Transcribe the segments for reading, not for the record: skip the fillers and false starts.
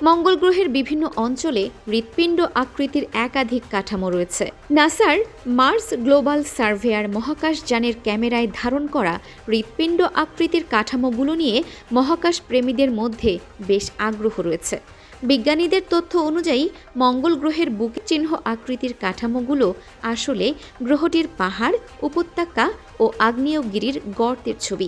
মঙ্গল গ্রহের বিভিন্ন অঞ্চলে হৃৎপিণ্ড আকৃতির একাধিক কাঠামো রয়েছে। নাসার মার্স গ্লোবাল সার্ভেয়ার মহাকাশযানের ক্যামেরায় ধারণ করা হৃৎপিণ্ড আকৃতির কাঠামোগুলো নিয়ে মহাকাশ প্রেমীদের মধ্যে বেশ আগ্রহ রয়েছে। বিজ্ঞানীদের তথ্য অনুযায়ী মঙ্গল গ্রহের বুক চিহ্ন আকৃতির কাঠামোগুলো আসলে গ্রহটির পাহাড়, উপত্যকা ও আগ্নেয়গিরির গর্তের ছবি।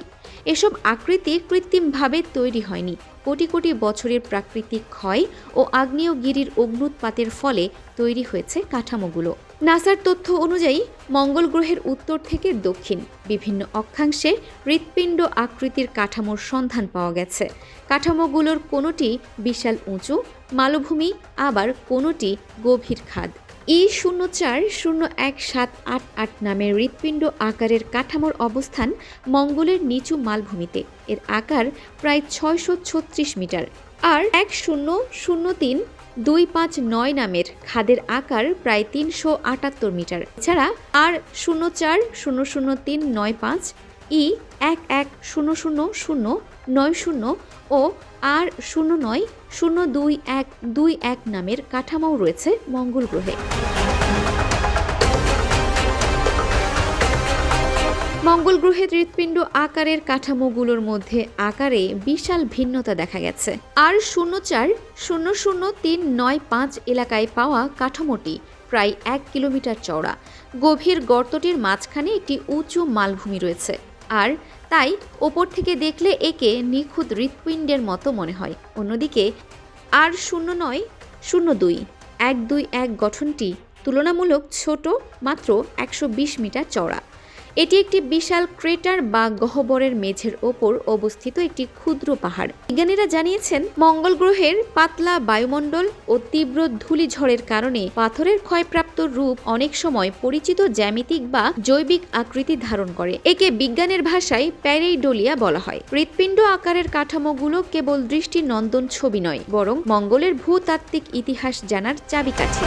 এসব আকৃতি কৃত্রিমভাবে তৈরি হয়নি, কোটি কোটি বছরের প্রাকৃতিক ক্ষয় ও আগ্নেয়গিরির অগ্ন্যুৎপাতের ফলে তৈরি হয়েছে কাঠামোগুলো। নাসার তথ্য অনুযায়ী মঙ্গল গ্রহের উত্তর থেকে দক্ষিণ বিভিন্ন অক্ষাংশে হৃৎপিণ্ড আকৃতির কাঠামোর সন্ধান পাওয়া গেছে। কাঠামোগুলোর কোনোটি বিশাল উঁচু মালভূমি, আবার কোনোটি গভীর খাদ। E04017888 নামের হৃৎপিণ্ড আকারের কাঠামোর অবস্থান মঙ্গলের নিচু মালভূমিতে। এর আকার প্রায় 636 মিটার। আর 100325 নামের খাদের আকার প্রায় 378 মিটার। এছাড়া R04000395, E110090 ও R09022121 নামের কাঠামোও রয়েছে মঙ্গল গ্রহে। মঙ্গল গ্রহের হৃৎপিণ্ড আকারের কাঠামোগুলোর মধ্যে আকারে বিশাল ভিন্নতা দেখা গেছে। R04000395 এলাকায় পাওয়া কাঠামোটি প্রায় 1 কিলোমিটার চওড়া। গভীর গর্তটির মাঝখানে একটি উঁচু মালভূমি রয়েছে, আর তাই ওপর থেকে দেখলে একে নিখুঁত হৃৎপিণ্ডের মতো মনে হয়। অন্যদিকে R09022121 গঠনটি তুলনামূলক ছোট, মাত্র 120 মিটার চওড়া। এটি একটি বিশাল ক্রেটার বা গহ্বরের মেঝের ওপর অবস্থিত একটি ক্ষুদ্র পাহাড়। বিজ্ঞানীরা জানিয়েছেন, মঙ্গল গ্রহের পাতলা বায়ুমণ্ডল ও তীব্র ধূলিঝড়ের কারণে পাথরের ক্ষয়প্রাপ্ত রূপ অনেক সময় পরিচিত জ্যামিতিক বা জৈবিক আকৃতি ধারণ করে। একে বিজ্ঞানের ভাষায় প্যারেইডোলিয়া বলা হয়। হৃৎপিণ্ড আকারের কাঠামোগুলো কেবল দৃষ্টিনন্দন ছবি নয়, বরং মঙ্গলের ভূতাত্ত্বিক ইতিহাস জানার চাবিকাঠি।